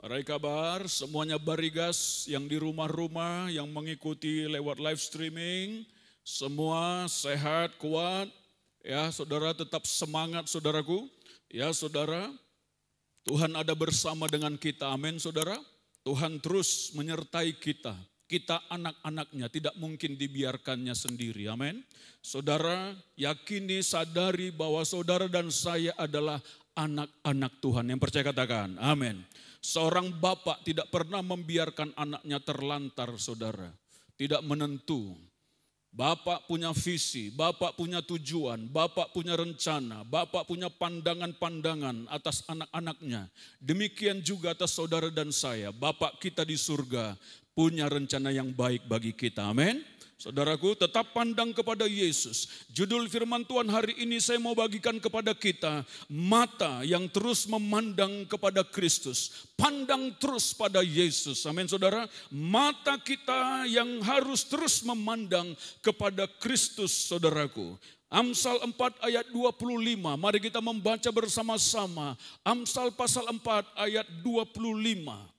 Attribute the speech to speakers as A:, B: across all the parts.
A: Rai kabar semuanya Barigas yang di rumah-rumah, yang mengikuti lewat live streaming, semua sehat, kuat. Ya saudara, tetap semangat saudaraku. Ya saudara, Tuhan ada bersama dengan kita, amin saudara. Tuhan terus menyertai kita. Kita anak-anaknya tidak mungkin dibiarkannya sendiri, amin. Saudara yakini, sadari bahwa saudara dan saya adalah anak-anak Tuhan. Yang percaya katakan, amin. Seorang bapak tidak pernah membiarkan anaknya terlantar, saudara. Tidak menentu. Bapak punya visi, bapak punya tujuan, bapak punya rencana, bapak punya pandangan-pandangan atas anak-anaknya. Demikian juga atas saudara dan saya. Bapak kita di surga punya rencana yang baik bagi kita, amin. Saudaraku, tetap pandang kepada Yesus. Judul firman Tuhan hari ini saya mau bagikan kepada kita, mata yang terus memandang kepada Kristus. Pandang terus pada Yesus, amin saudara. Mata kita yang harus terus memandang kepada Kristus, saudaraku. Amsal 4 ayat 25, mari kita membaca bersama-sama. Amsal pasal 4 ayat 25.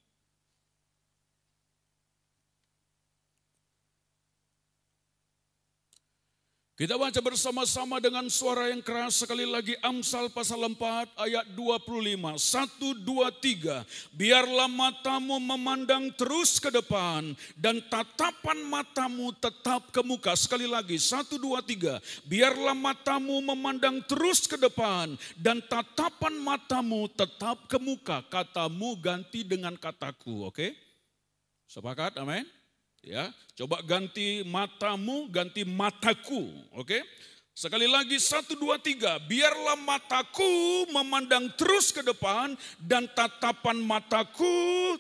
A: Kita baca bersama-sama dengan suara yang keras sekali lagi. Amsal pasal 4 ayat 25. 1, 2, 3. Biarlah matamu memandang terus ke depan dan tatapan matamu tetap ke muka. Sekali lagi 1, 2, 3. Biarlah matamu memandang terus ke depan dan tatapan matamu tetap ke muka. Katamu ganti dengan kataku, oke? Sepakat, amin? Ya, coba ganti matamu, ganti mataku, oke? Sekali lagi 1, 2, 3. Biarlah mataku memandang terus ke depan dan tatapan mataku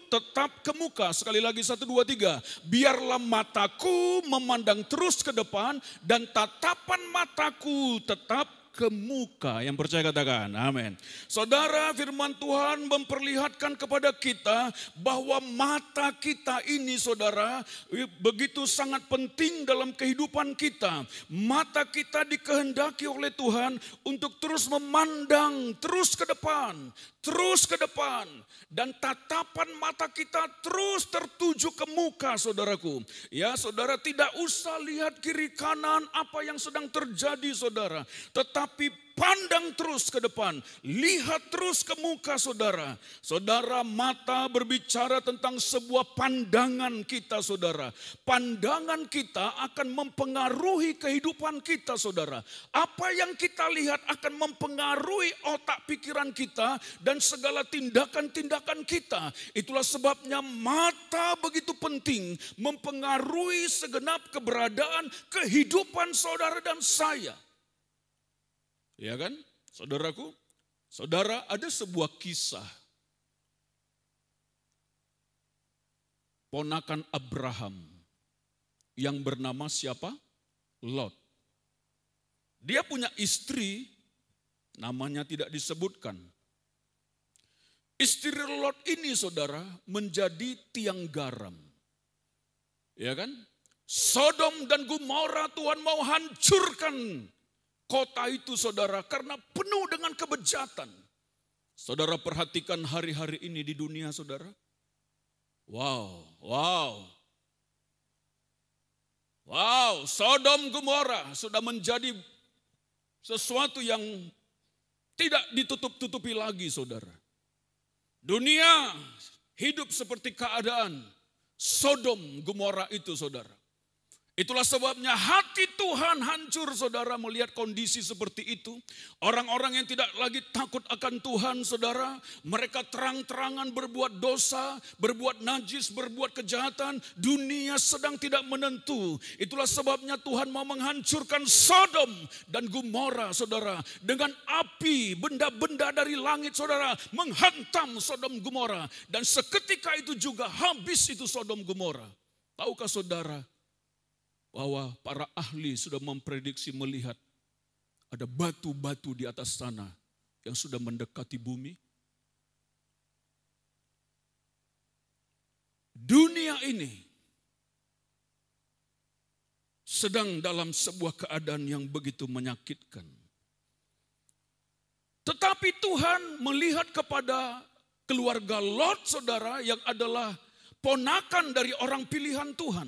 A: tetap ke muka. Sekali lagi 1, 2, 3. Biarlah mataku memandang terus ke depan dan tatapan mataku tetap ke muka. Yang percaya katakan, amin. Saudara, firman Tuhan memperlihatkan kepada kita bahwa mata kita ini, saudara, begitu sangat penting dalam kehidupan kita. Mata kita dikehendaki oleh Tuhan untuk terus memandang, terus ke depan. Terus ke depan, dan tatapan mata kita terus tertuju ke muka, saudaraku. Ya, saudara tidak usah lihat kiri kanan apa yang sedang terjadi, saudara. Tetapi pandang terus ke depan, lihat terus ke muka, saudara. Saudara, mata berbicara tentang sebuah pandangan kita, saudara. Pandangan kita akan mempengaruhi kehidupan kita, saudara. Apa yang kita lihat akan mempengaruhi otak pikiran kita dan segala tindakan-tindakan kita. Itulah sebabnya mata begitu penting mempengaruhi segenap keberadaan kehidupan saudara dan saya. Ya kan, saudaraku? Saudara, ada sebuah kisah. Ponakan Abraham yang bernama siapa? Lot. Dia punya istri, namanya tidak disebutkan. Istri Lot ini, saudara, menjadi tiang garam. Ya kan? Sodom dan Gomora Tuhan mau hancurkan kota itu, saudara, karena penuh dengan kebejatan. Saudara perhatikan hari-hari ini di dunia, saudara. Wow, Sodom Gomora sudah menjadi sesuatu yang tidak ditutup-tutupi lagi, saudara. Dunia hidup seperti keadaan Sodom Gomora itu, saudara. Itulah sebabnya hati Tuhan hancur, saudara, melihat kondisi seperti itu. Orang-orang yang tidak lagi takut akan Tuhan, saudara. Mereka terang-terangan berbuat dosa, berbuat najis, berbuat kejahatan. Dunia sedang tidak menentu. Itulah sebabnya Tuhan mau menghancurkan Sodom dan Gomora, saudara. Dengan api, benda-benda dari langit, saudara, menghantam Sodom Gomora. Dan seketika itu juga habis itu Sodom Gomora. Tahukah saudara bahwa para ahli sudah memprediksi, melihat ada batu-batu di atas sana yang sudah mendekati bumi? Dunia ini sedang dalam sebuah keadaan yang begitu menyakitkan. Tetapi Tuhan melihat kepada keluarga Lot saudara yang adalah ponakan dari orang pilihan Tuhan.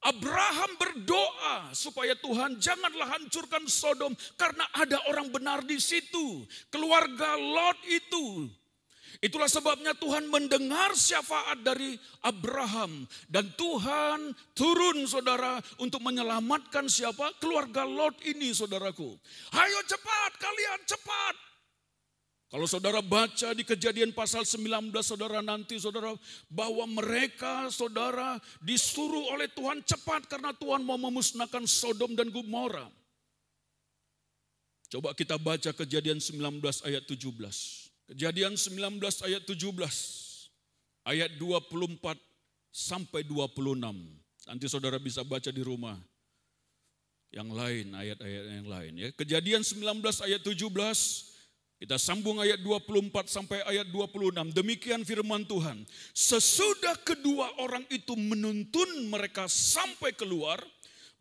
A: Abraham berdoa supaya Tuhan janganlah hancurkan Sodom karena ada orang benar di situ. Keluarga Lot itu. Itulah sebabnya Tuhan mendengar syafaat dari Abraham. Dan Tuhan turun saudara untuk menyelamatkan siapa? Keluarga Lot ini saudaraku. Ayo cepat kalian cepat. Kalau saudara baca di Kejadian pasal 19 saudara nanti saudara. Bahwa mereka saudara disuruh oleh Tuhan cepat karena Tuhan mau memusnahkan Sodom dan Gomora. Coba kita baca Kejadian 19 ayat 17. Kejadian 19 ayat 17, ayat 24 sampai 26. Nanti saudara bisa baca di rumah. Yang lain, ayat-ayat yang lain. Ya. Kejadian 19 ayat 17, kita sambung ayat 24 sampai ayat 26. Demikian firman Tuhan. Sesudah kedua orang itu menuntun mereka sampai keluar,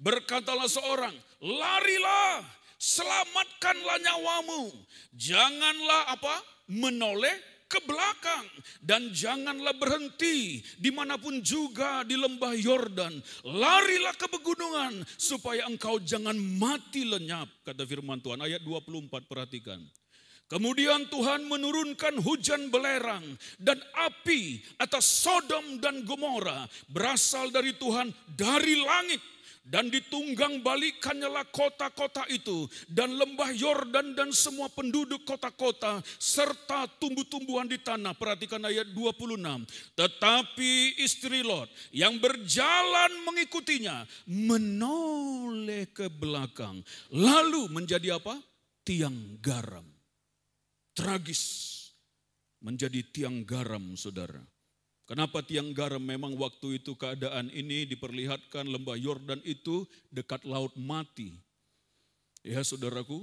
A: berkatalah seorang, larilah, selamatkanlah nyawamu. Janganlah apa? Menoleh ke belakang dan janganlah berhenti dimanapun juga di lembah Yordan. Larilah ke pegunungan supaya engkau jangan mati lenyap, kata firman Tuhan. Ayat 24 perhatikan. Kemudian Tuhan menurunkan hujan belerang dan api atas Sodom dan Gomora berasal dari Tuhan dari langit. Dan ditunggang balikannyalah kota-kota itu dan lembah Yordan dan semua penduduk kota-kota serta tumbuh-tumbuhan di tanah. Perhatikan ayat 26. Tetapi istri Lot yang berjalan mengikutinya menoleh ke belakang. Lalu menjadi apa? Tiang garam. Tragis menjadi tiang garam saudara. Kenapa tiang garam? Memang waktu itu keadaan ini diperlihatkan lembah Yordan itu dekat laut mati. Ya saudaraku,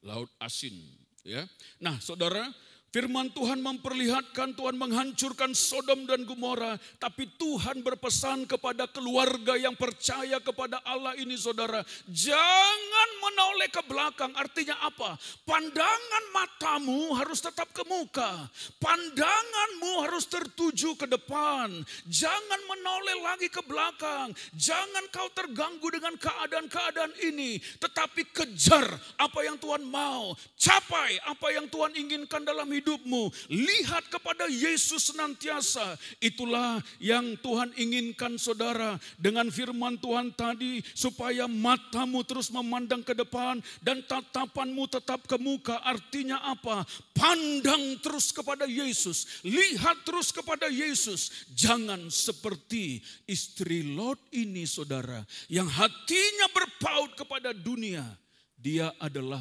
A: laut asin. Ya. Nah saudara, firman Tuhan memperlihatkan Tuhan menghancurkan Sodom dan Gomora. Tapi Tuhan berpesan kepada keluarga yang percaya kepada Allah ini saudara. Jangan menoleh ke belakang. Artinya apa? Pandangan matamu harus tetap ke muka. Pandanganmu harus tertuju ke depan. Jangan menoleh lagi ke belakang. Jangan kau terganggu dengan keadaan-keadaan ini. Tetapi kejar apa yang Tuhan mau. Capai apa yang Tuhan inginkan dalam hidupmu. Lihat kepada Yesus senantiasa. Itulah yang Tuhan inginkan saudara. Dengan firman Tuhan tadi. Supaya matamu terus memandang ke depan. Dan tatapanmu tetap ke muka. Artinya apa? Pandang terus kepada Yesus. Lihat terus kepada Yesus. Jangan seperti istri Lot ini saudara. Yang hatinya berpaut kepada dunia.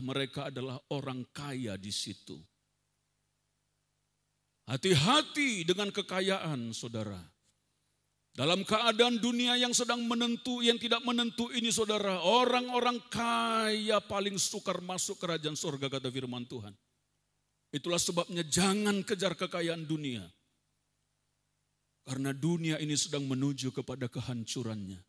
A: Mereka adalah orang kaya di situ. Hati-hati dengan kekayaan saudara. Dalam keadaan dunia yang sedang menentu, yang tidak menentu ini saudara. Orang-orang kaya paling sukar masuk kerajaan surga kata firman Tuhan. Itulah sebabnya jangan kejar kekayaan dunia. Karena dunia ini sedang menuju kepada kehancurannya.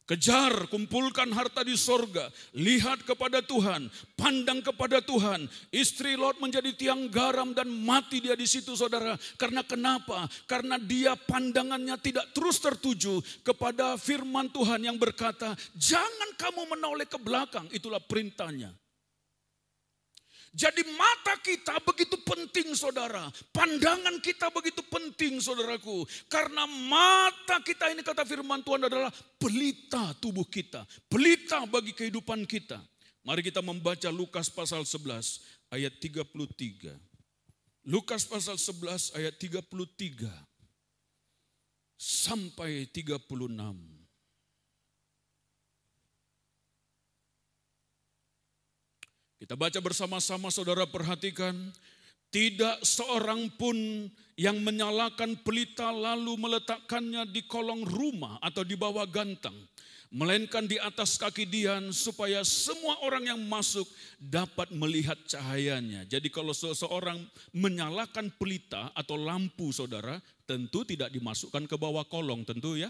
A: Kejar, kumpulkan harta di sorga. Lihat kepada Tuhan, pandang kepada Tuhan. Istri Lot menjadi tiang garam dan mati dia di situ saudara. Karena kenapa? Karena dia pandangannya tidak terus tertuju kepada firman Tuhan yang berkata, jangan kamu menoleh ke belakang. Itulah perintahnya. Jadi mata kita begitu penting saudara. Pandangan kita begitu penting saudaraku. Karena mata kita ini kata firman Tuhan adalah pelita tubuh kita. Pelita bagi kehidupan kita. Mari kita membaca Lukas pasal 11 ayat 33. Lukas pasal 11 ayat 33 sampai 36. Kita baca bersama-sama saudara perhatikan. Tidak seorang pun yang menyalakan pelita lalu meletakkannya di kolong rumah atau di bawah gantang. Melainkan di atas kaki dian supaya semua orang yang masuk dapat melihat cahayanya. Jadi kalau seseorang menyalakan pelita atau lampu saudara, tentu tidak dimasukkan ke bawah kolong tentu ya.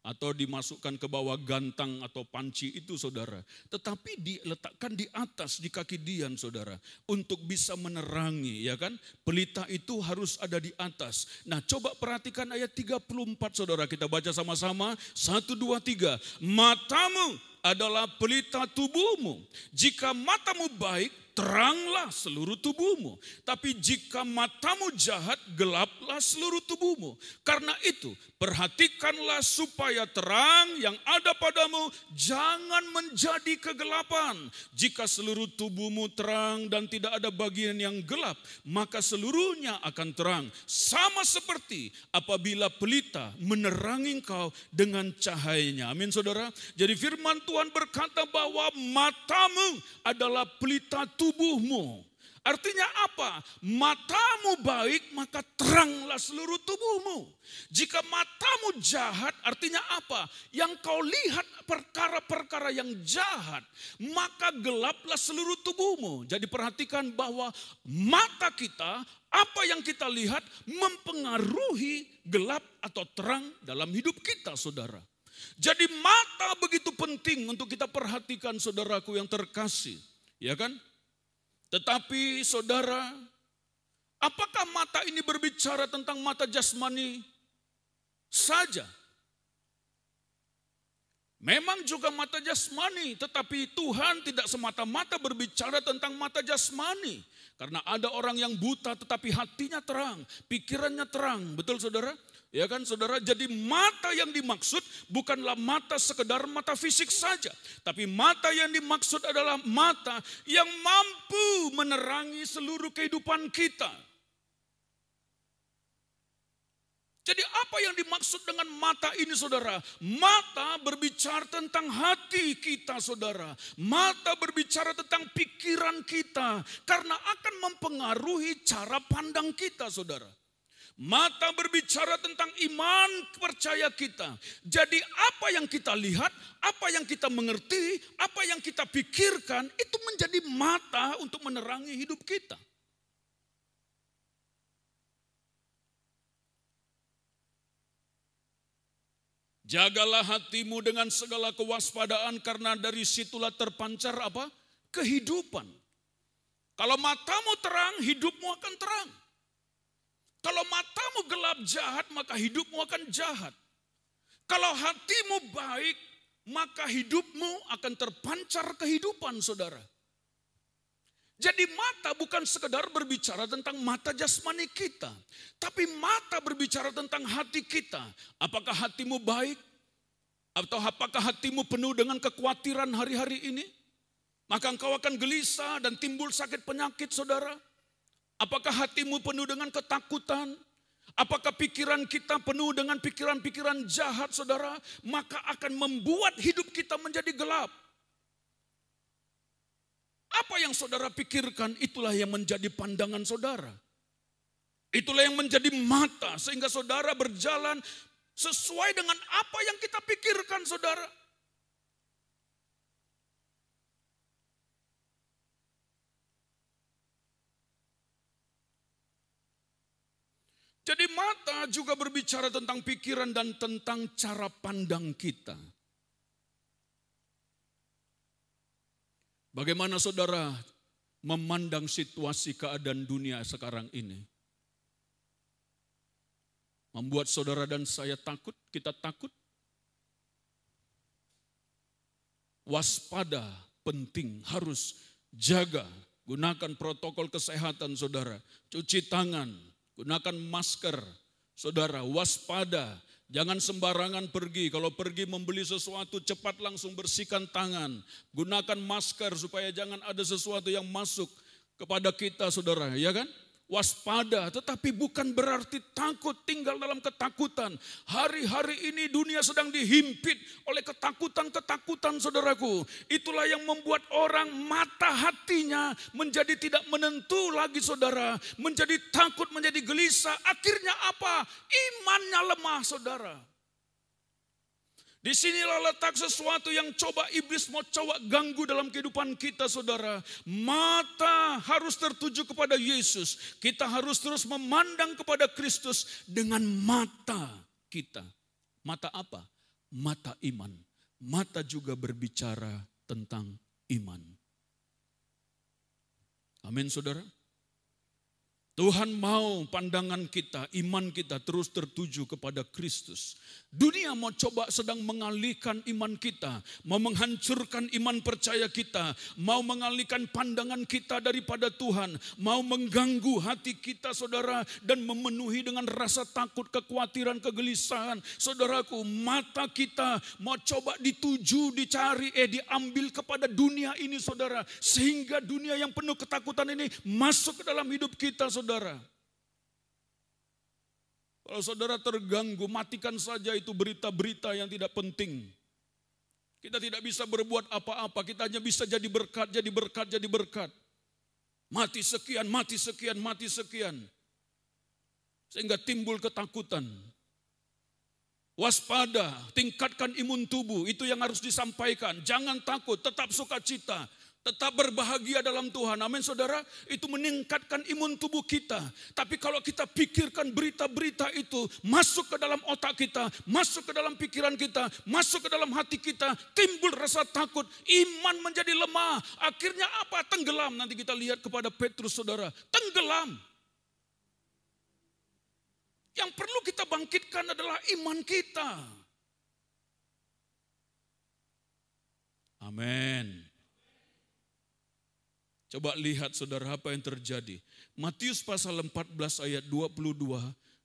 A: atau dimasukkan ke bawah gantang atau panci itu saudara. Tetapi diletakkan di atas, di kaki Dian saudara. Untuk bisa menerangi ya kan. Pelita itu harus ada di atas. Nah coba perhatikan ayat 34 saudara. Kita baca sama-sama. 1, 2, 3. Matamu adalah pelita tubuhmu. Jika matamu baik, teranglah seluruh tubuhmu. Tapi jika matamu jahat, gelaplah seluruh tubuhmu. Karena itu, perhatikanlah supaya terang yang ada padamu jangan menjadi kegelapan. Jika seluruh tubuhmu terang dan tidak ada bagian yang gelap, maka seluruhnya akan terang. Sama seperti apabila pelita menerangi engkau dengan cahayanya. Amin saudara. Jadi firman Tuhan berkata bahwa matamu adalah pelita tubuhmu. Artinya apa? Matamu baik maka teranglah seluruh tubuhmu. Jika matamu jahat artinya apa? Yang kau lihat perkara-perkara yang jahat maka gelaplah seluruh tubuhmu. Jadi perhatikan bahwa mata kita, apa yang kita lihat mempengaruhi gelap atau terang dalam hidup kita saudara. Jadi mata begitu penting untuk kita perhatikan saudaraku yang terkasih. Ya kan? Tetapi saudara, apakah mata ini berbicara tentang mata jasmani saja? Memang juga mata jasmani, tetapi Tuhan tidak semata-mata berbicara tentang mata jasmani. Karena ada orang yang buta tetapi hatinya terang, pikirannya terang. Betul saudara? Ya kan saudara, jadi mata yang dimaksud bukanlah mata sekedar mata fisik saja. Tapi mata yang dimaksud adalah mata yang mampu menerangi seluruh kehidupan kita. Jadi apa yang dimaksud dengan mata ini saudara? Mata berbicara tentang hati kita saudara. Mata berbicara tentang pikiran kita. Karena akan mempengaruhi cara pandang kita saudara. Mata berbicara tentang iman percaya kita. Jadi apa yang kita lihat, apa yang kita mengerti, apa yang kita pikirkan, itu menjadi mata untuk menerangi hidup kita. Jagalah hatimu dengan segala kewaspadaan karena dari situlah terpancar apa? Kehidupan. Kalau matamu terang, hidupmu akan terang. Kalau matamu gelap jahat, maka hidupmu akan jahat. Kalau hatimu baik, maka hidupmu akan terpancar kehidupan, saudara. Jadi mata bukan sekedar berbicara tentang mata jasmani kita. Tapi mata berbicara tentang hati kita. Apakah hatimu baik? Atau apakah hatimu penuh dengan kekhawatiran hari-hari ini? Maka engkau akan gelisah dan timbul sakit penyakit, saudara. Apakah hatimu penuh dengan ketakutan? Apakah pikiran kita penuh dengan pikiran-pikiran jahat saudara? Maka akan membuat hidup kita menjadi gelap. Apa yang saudara pikirkan itulah yang menjadi pandangan saudara. Itulah yang menjadi mata sehingga saudara berjalan sesuai dengan apa yang kita pikirkan saudara. Jadi mata juga berbicara tentang pikiran dan tentang cara pandang kita. Bagaimana saudara memandang situasi keadaan dunia sekarang ini? Membuat saudara dan saya takut, kita takut. Waspada, penting, harus jaga. Gunakan protokol kesehatan saudara. Cuci tangan. Gunakan masker, saudara, waspada, jangan sembarangan pergi. Kalau pergi membeli sesuatu cepat langsung bersihkan tangan. Gunakan masker supaya jangan ada sesuatu yang masuk kepada kita saudara, ya kan? Waspada, tetapi bukan berarti takut, tinggal dalam ketakutan. Hari-hari ini dunia sedang dihimpit oleh ketakutan-ketakutan saudaraku. Itulah yang membuat orang mata hatinya menjadi tidak menentu lagi saudara. Menjadi takut, menjadi gelisah. Akhirnya apa? Imannya lemah saudara. Disinilah letak sesuatu yang coba iblis mau coba ganggu dalam kehidupan kita saudara. Mata harus tertuju kepada Yesus. Kita harus terus memandang kepada Kristus dengan mata kita. Mata apa? mata iman. Mata juga berbicara tentang iman. Amin saudara. Tuhan mau pandangan kita, iman kita terus tertuju kepada Kristus. Dunia mau coba sedang mengalihkan iman kita, mau menghancurkan iman percaya kita, mau mengalihkan pandangan kita daripada Tuhan, mau mengganggu hati kita saudara dan memenuhi dengan rasa takut, kekhawatiran, kegelisahan. Saudaraku, mata kita mau coba dituju, dicari, diambil kepada dunia ini saudara. Sehingga dunia yang penuh ketakutan ini masuk ke dalam hidup kita saudara. Kalau saudara terganggu, matikan saja itu berita-berita yang tidak penting. Kita tidak bisa berbuat apa-apa, kita hanya bisa jadi berkat, jadi berkat, jadi berkat. Mati sekian, mati sekian, mati sekian. Sehingga timbul ketakutan. Waspada, tingkatkan imun tubuh, itu yang harus disampaikan. Jangan takut, tetap sukacita. Tetap berbahagia dalam Tuhan. Amin saudara. Itu meningkatkan imun tubuh kita. Tapi kalau kita pikirkan berita-berita itu masuk ke dalam otak kita, masuk ke dalam pikiran kita, masuk ke dalam hati kita, timbul rasa takut, iman menjadi lemah. Akhirnya apa? Tenggelam. Nanti kita lihat kepada Petrus saudara. Tenggelam. Yang perlu kita bangkitkan adalah iman kita. Amin. Coba lihat saudara apa yang terjadi. Matius pasal 14 ayat 22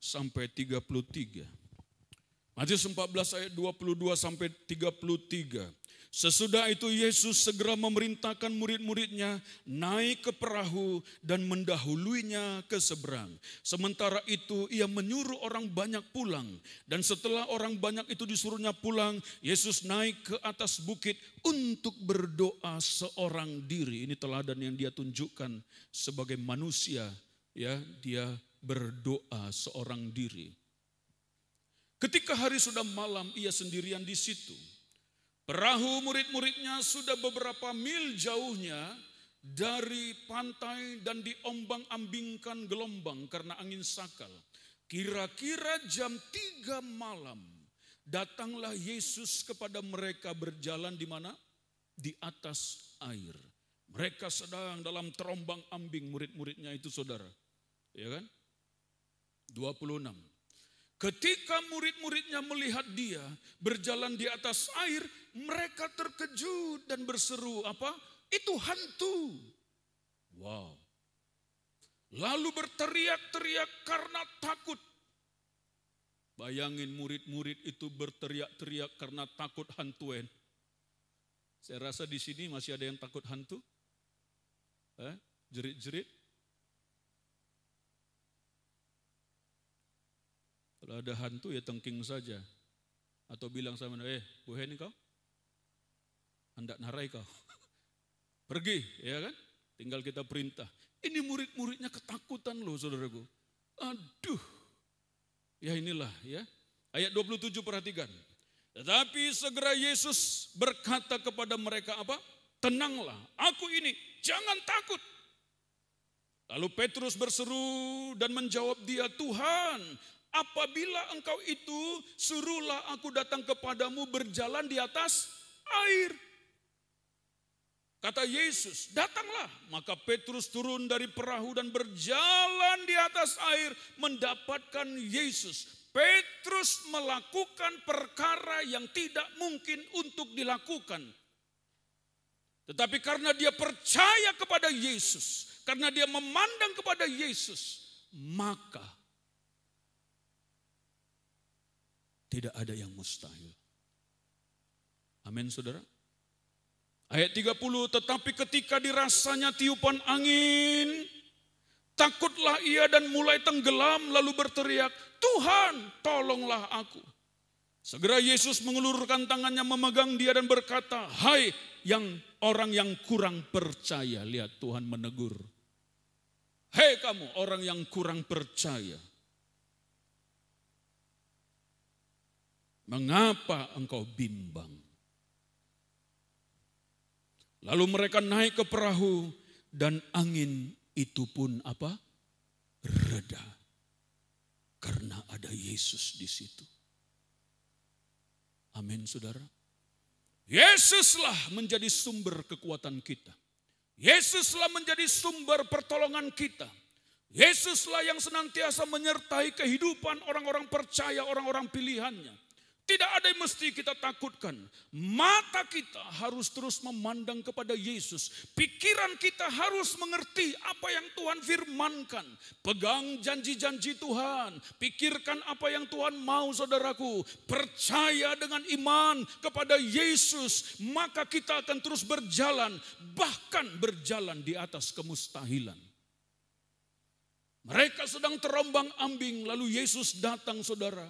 A: sampai 33. Matius 14 ayat 22 sampai 33. Sesudah itu Yesus segera memerintahkan murid-muridnya naik ke perahu dan mendahuluinya ke seberang. Sementara itu ia menyuruh orang banyak pulang. Dan setelah orang banyak itu disuruhnya pulang, Yesus naik ke atas bukit untuk berdoa seorang diri. Ini teladan yang dia tunjukkan sebagai manusia. Ya, dia berdoa seorang diri. Ketika hari sudah malam, ia sendirian di situ. Perahu murid-muridnya sudah beberapa mil jauhnya dari pantai dan diombang-ambingkan gelombang karena angin sakal. Kira-kira jam 3 malam datanglah Yesus kepada mereka berjalan di mana? Di atas air. Mereka sedang dalam terombang-ambing murid-muridnya itu saudara. Ya kan? 26. Ketika murid-muridnya melihat dia berjalan di atas air, mereka terkejut dan berseru, apa? Itu hantu. Wow. Lalu berteriak-teriak karena takut. Bayangin murid-murid itu berteriak-teriak karena takut hantuan. Saya rasa di sini masih ada yang takut hantu. Jerit-jerit. Kalau ada hantu ya tengking saja. Atau bilang sama buhen kau? Hendak narai kau. Pergi, ya kan? Tinggal kita perintah. Ini murid-muridnya ketakutan loh saudaraku. Aduh. Ya inilah ya. Ayat 27 perhatikan. Tetapi segera Yesus berkata kepada mereka apa? Tenanglah, aku ini, jangan takut. Lalu Petrus berseru dan menjawab dia, Tuhan, apabila engkau itu, suruhlah aku datang kepadamu berjalan di atas air. Kata Yesus, datanglah. Maka Petrus turun dari perahu dan berjalan di atas air mendapatkan Yesus. Petrus melakukan perkara yang tidak mungkin untuk dilakukan. Tetapi karena dia percaya kepada Yesus, karena dia memandang kepada Yesus, maka tidak ada yang mustahil. Amin saudara. Ayat 30, tetapi ketika dirasanya tiupan angin, takutlah ia dan mulai tenggelam lalu berteriak, Tuhan tolonglah aku. Segera Yesus mengulurkan tangannya memegang dia dan berkata, hai orang yang kurang percaya. Lihat Tuhan menegur. Hei kamu orang yang kurang percaya. Mengapa engkau bimbang? Lalu mereka naik ke perahu dan angin itu pun apa? Reda. Karena ada Yesus di situ. Amin, saudara. Yesuslah menjadi sumber kekuatan kita. Yesuslah menjadi sumber pertolongan kita. Yesuslah yang senantiasa menyertai kehidupan orang-orang percaya, orang-orang pilihannya. Tidak ada yang mesti kita takutkan. Mata kita harus terus memandang kepada Yesus. Pikiran kita harus mengerti apa yang Tuhan firmankan. Pegang janji-janji Tuhan. Pikirkan apa yang Tuhan mau, saudaraku. Percaya dengan iman kepada Yesus. Maka kita akan terus berjalan. Bahkan berjalan di atas kemustahilan. Mereka sedang terombang-ambing, lalu Yesus datang, saudara.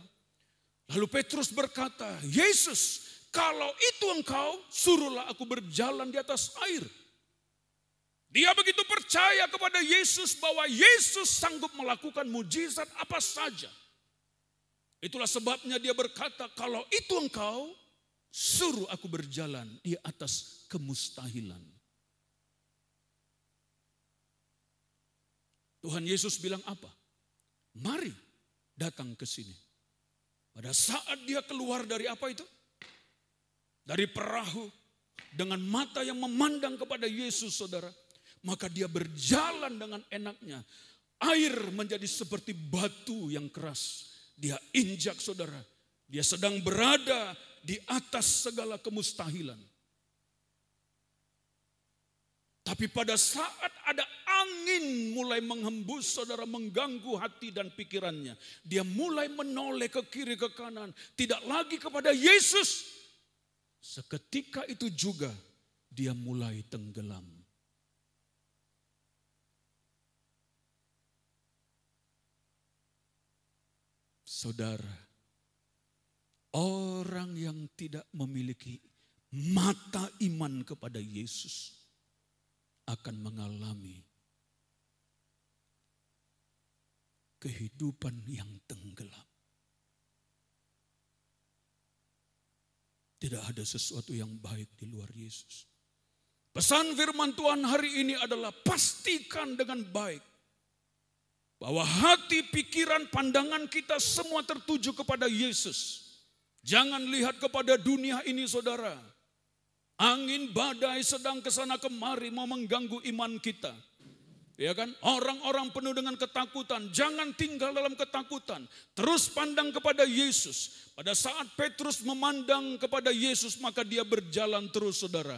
A: Lalu Petrus berkata, Yesus, kalau itu engkau, suruhlah aku berjalan di atas air. Dia begitu percaya kepada Yesus bahwa Yesus sanggup melakukan mujizat apa saja. Itulah sebabnya dia berkata, kalau itu engkau, suruh aku berjalan di atas kemustahilan. Tuhan Yesus bilang apa? Mari datang ke sini. Pada saat dia keluar dari apa itu? Dari perahu dengan mata yang memandang kepada Yesus, saudara. Maka dia berjalan dengan enaknya. Air menjadi seperti batu yang keras. Dia injak, saudara. Dia sedang berada di atas segala kemustahilan. Tapi pada saat ada angin mulai menghembus, saudara, mengganggu hati dan pikirannya. Dia mulai menoleh ke kiri ke kanan. Tidak lagi kepada Yesus. Seketika itu juga dia mulai tenggelam. Saudara, orang yang tidak memiliki mata iman kepada Yesus akan mengalami kehidupan yang tenggelam. Tidak ada sesuatu yang baik di luar Yesus. Pesan firman Tuhan hari ini adalah pastikan dengan baik bahwa hati, pikiran, pandangan kita semua tertuju kepada Yesus. Jangan lihat kepada dunia ini, saudara. Angin badai sedang kesana kemari mau mengganggu iman kita. Ya kan? Orang-orang penuh dengan ketakutan. Jangan tinggal dalam ketakutan. Terus pandang kepada Yesus. Pada saat Petrus memandang kepada Yesus, maka dia berjalan terus, saudara.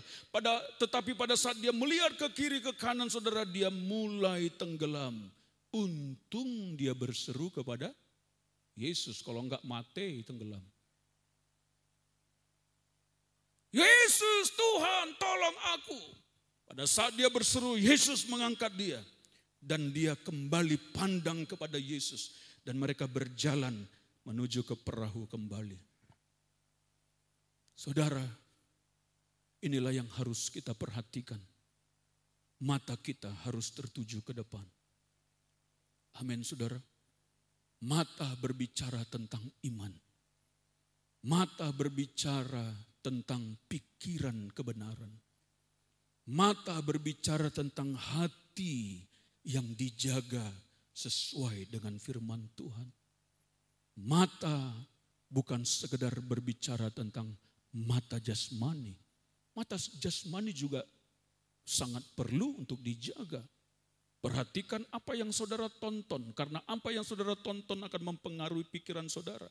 A: Tetapi pada saat dia melihat ke kiri ke kanan, saudara, dia mulai tenggelam. Untung dia berseru kepada Yesus. Kalau enggak mati, tenggelam. Yesus, Tuhan, tolong aku. Pada saat dia berseru, Yesus mengangkat dia. Dan dia kembali pandang kepada Yesus. Dan mereka berjalan menuju ke perahu kembali. Saudara, inilah yang harus kita perhatikan. Mata kita harus tertuju ke depan. Amin, saudara. Mata berbicara tentang iman. Mata berbicara tentang pikiran kebenaran. Mata berbicara tentang hati yang dijaga sesuai dengan firman Tuhan. Mata bukan sekedar berbicara tentang mata jasmani. Mata jasmani juga sangat perlu untuk dijaga. Perhatikan apa yang saudara tonton, karena apa yang saudara tonton akan mempengaruhi pikiran saudara.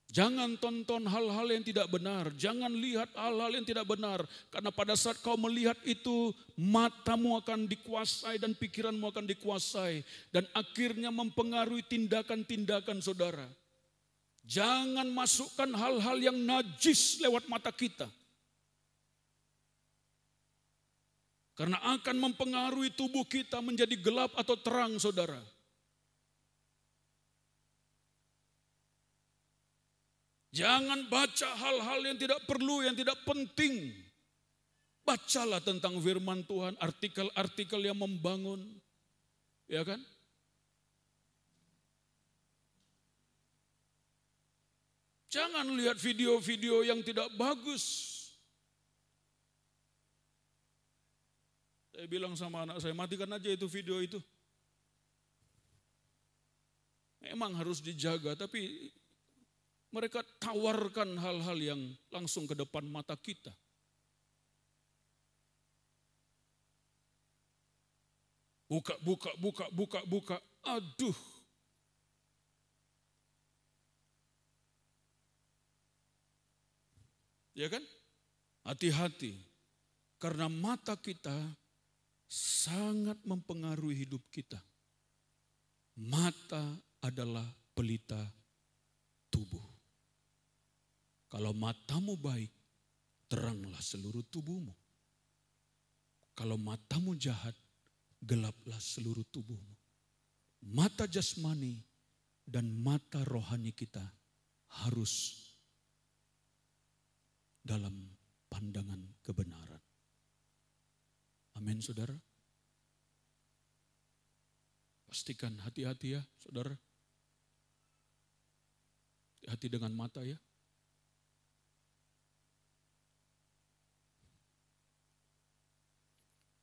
A: Jangan tonton hal-hal yang tidak benar. Jangan lihat hal-hal yang tidak benar. Karena pada saat kau melihat itu, matamu akan dikuasai dan pikiranmu akan dikuasai. Dan akhirnya mempengaruhi tindakan-tindakan saudara. Jangan masukkan hal-hal yang najis lewat mata kita. Karena akan mempengaruhi tubuh kita menjadi gelap atau terang, saudara. Jangan baca hal-hal yang tidak perlu, yang tidak penting. Bacalah tentang firman Tuhan, artikel-artikel yang membangun. Ya kan? Jangan lihat video-video yang tidak bagus. Saya bilang sama anak saya, matikan aja itu video itu. Memang harus dijaga, tapi Mereka tawarkan hal-hal yang langsung ke depan mata kita. Buka. Aduh. Ya kan? Hati-hati. Karena mata kita sangat mempengaruhi hidup kita. Mata adalah pelita tubuh. Kalau matamu baik, teranglah seluruh tubuhmu. Kalau matamu jahat, gelaplah seluruh tubuhmu. Mata jasmani dan mata rohani kita harus dalam pandangan kebenaran. Amin, saudara. Pastikan hati-hati ya, saudara. Hati-hati dengan mata ya.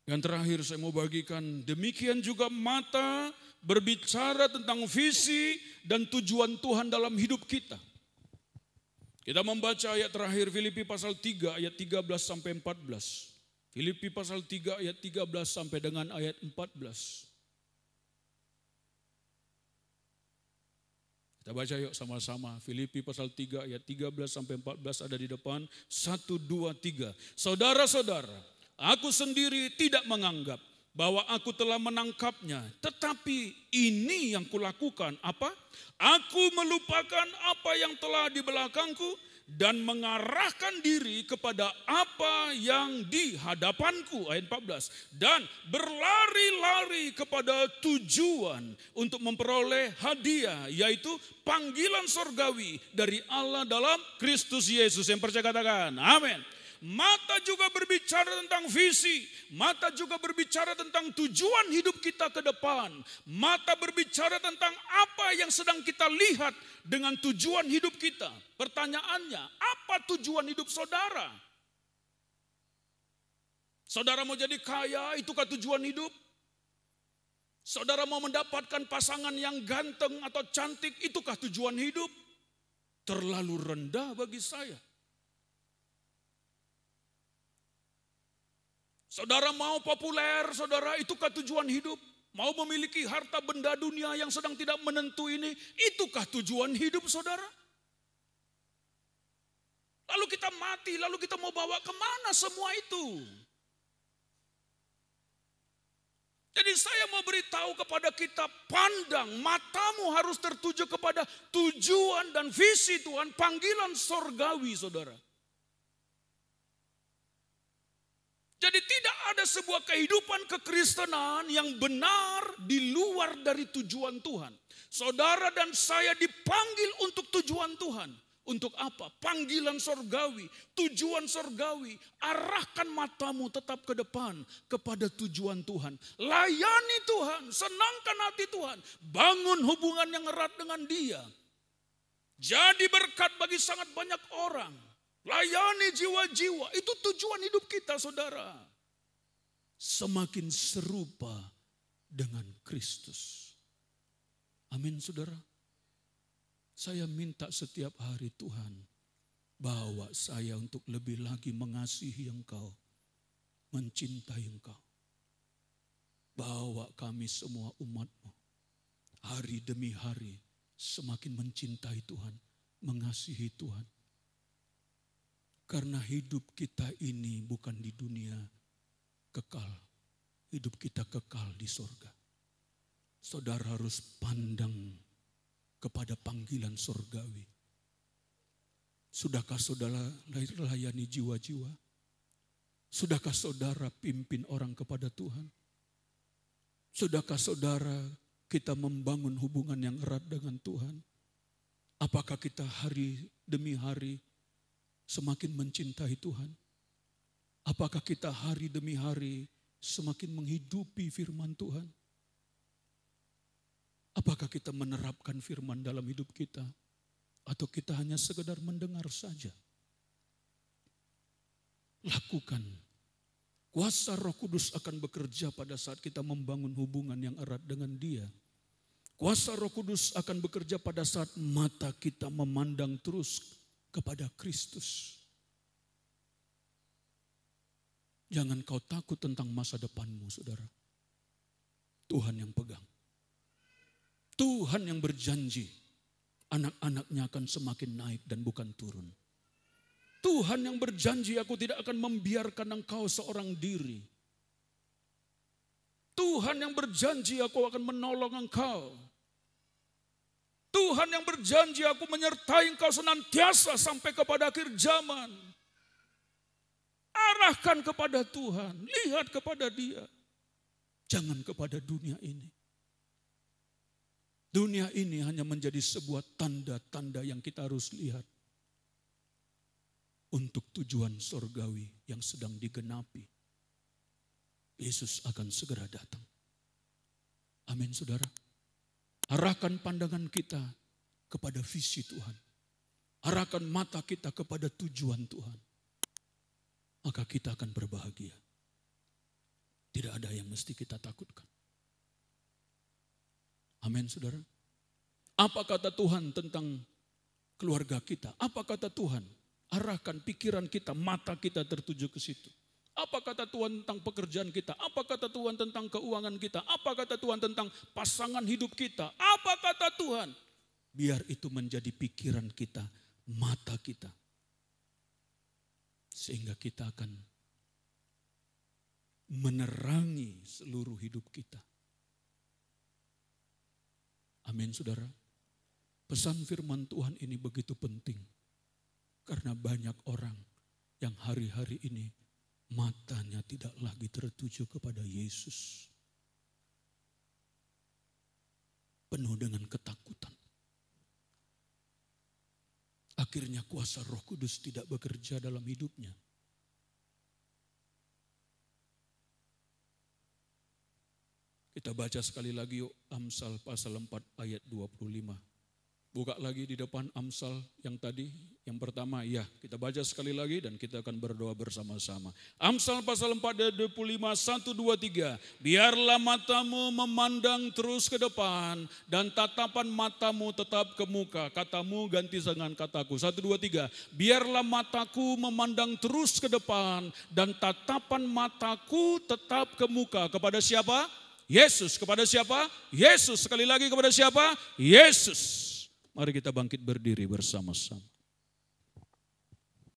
A: Yang terakhir saya mau bagikan, demikian juga mata berbicara tentang visi dan tujuan Tuhan dalam hidup kita. Kita membaca ayat terakhir Filipi pasal 3 ayat 13 sampai 14. Filipi pasal 3 ayat 13 sampai dengan ayat 14. Kita baca yuk sama-sama. Filipi pasal 3 ayat 13 sampai 14 ada di depan. 1, 2, 3. Saudara-saudara, aku sendiri tidak menganggap bahwa aku telah menangkapnya. Tetapi ini yang kulakukan. Apa? Aku melupakan apa yang telah di belakangku dan mengarahkan diri kepada apa yang di hadapanku. Ayat 14. Dan berlari-lari kepada tujuan untuk memperoleh hadiah, yaitu panggilan sorgawi dari Allah dalam Kristus Yesus. Yang percaya katakan amin. Mata juga berbicara tentang visi. Mata juga berbicara tentang tujuan hidup kita ke depan. Mata berbicara tentang apa yang sedang kita lihat dengan tujuan hidup kita. Pertanyaannya, apa tujuan hidup saudara? Saudara mau jadi kaya, itukah tujuan hidup? Saudara mau mendapatkan pasangan yang ganteng atau cantik, itukah tujuan hidup? Terlalu rendah bagi saya. Saudara mau populer, saudara, itukah tujuan hidup? Mau memiliki harta benda dunia yang sedang tidak menentu ini, itukah tujuan hidup saudara? Lalu kita mati, lalu kita mau bawa kemana semua itu? Jadi saya mau beritahu kepada kita, pandang, matamu harus tertuju kepada tujuan dan visi Tuhan, panggilan sorgawi saudara. Jadi tidak ada sebuah kehidupan kekristenan yang benar di luar dari tujuan Tuhan. Saudara dan saya dipanggil untuk tujuan Tuhan. Untuk apa? Panggilan sorgawi, tujuan sorgawi. Arahkan matamu tetap ke depan kepada tujuan Tuhan. Layani Tuhan, senangkan hati Tuhan. Bangun hubungan yang erat dengan Dia. Jadi berkat bagi sangat banyak orang. Layani jiwa-jiwa, itu tujuan hidup kita saudara. Semakin serupa dengan Kristus. Amin saudara. Saya minta setiap hari Tuhan, bawa saya untuk lebih lagi mengasihi Engkau, mencintai Engkau. Bawa kami semua umat-Mu, hari demi hari semakin mencintai Tuhan, mengasihi Tuhan. Karena hidup kita ini bukan di dunia kekal. Hidup kita kekal di sorga. Saudara harus pandang kepada panggilan sorgawi. Sudahkah saudara layani jiwa-jiwa? Sudahkah saudara pimpin orang kepada Tuhan? Sudahkah saudara kita membangun hubungan yang erat dengan Tuhan? Apakah kita hari demi hari semakin mencintai Tuhan? Apakah kita hari demi hari semakin menghidupi firman Tuhan? Apakah kita menerapkan firman dalam hidup kita? Atau kita hanya sekedar mendengar saja? Lakukan. Kuasa Roh Kudus akan bekerja pada saat kita membangun hubungan yang erat dengan Dia. Kuasa Roh Kudus akan bekerja pada saat mata kita memandang terus kepada Kristus. Jangan kau takut tentang masa depanmu, saudara. Tuhan yang pegang. Tuhan yang berjanji anak-anaknya akan semakin naik dan bukan turun. Tuhan yang berjanji, aku tidak akan membiarkan engkau seorang diri. Tuhan yang berjanji, aku akan menolong engkau. Tuhan yang berjanji, aku menyertai engkau senantiasa sampai kepada akhir zaman. Arahkan kepada Tuhan, lihat kepada Dia. Jangan kepada dunia ini. Dunia ini hanya menjadi sebuah tanda-tanda yang kita harus lihat. Untuk tujuan sorgawi yang sedang digenapi. Yesus akan segera datang. Amin, saudara. Arahkan pandangan kita kepada visi Tuhan. Arahkan mata kita kepada tujuan Tuhan. Maka kita akan berbahagia. Tidak ada yang mesti kita takutkan. Amin, saudara. Apa kata Tuhan tentang keluarga kita? Apa kata Tuhan? Arahkan pikiran kita, mata kita tertuju ke situ. Apa kata Tuhan tentang pekerjaan kita? Apa kata Tuhan tentang keuangan kita? Apa kata Tuhan tentang pasangan hidup kita? Apa kata Tuhan? Biar itu menjadi pikiran kita, mata kita. Sehingga kita akan menerangi seluruh hidup kita. Amin, saudara. Pesan firman Tuhan ini begitu penting. Karena banyak orang yang hari-hari ini matanya tidak lagi tertuju kepada Yesus. Penuh dengan ketakutan. Akhirnya kuasa Roh Kudus tidak bekerja dalam hidupnya. Kita baca sekali lagi yuk Amsal pasal 4 ayat 25. Buka lagi di depan Amsal yang tadi, yang pertama, ya kita baca sekali lagi dan kita akan berdoa bersama-sama. Amsal pasal 4 ayat 25, 1, 2, 3. Biarlah matamu memandang terus ke depan dan tatapan matamu tetap ke muka. Katamu ganti dengan kataku. 1, 2, 3. Biarlah mataku memandang terus ke depan dan tatapan mataku tetap ke muka. Kepada siapa? Yesus. Kepada siapa? Yesus. Sekali lagi kepada siapa? Yesus. Mari kita bangkit berdiri bersama-sama.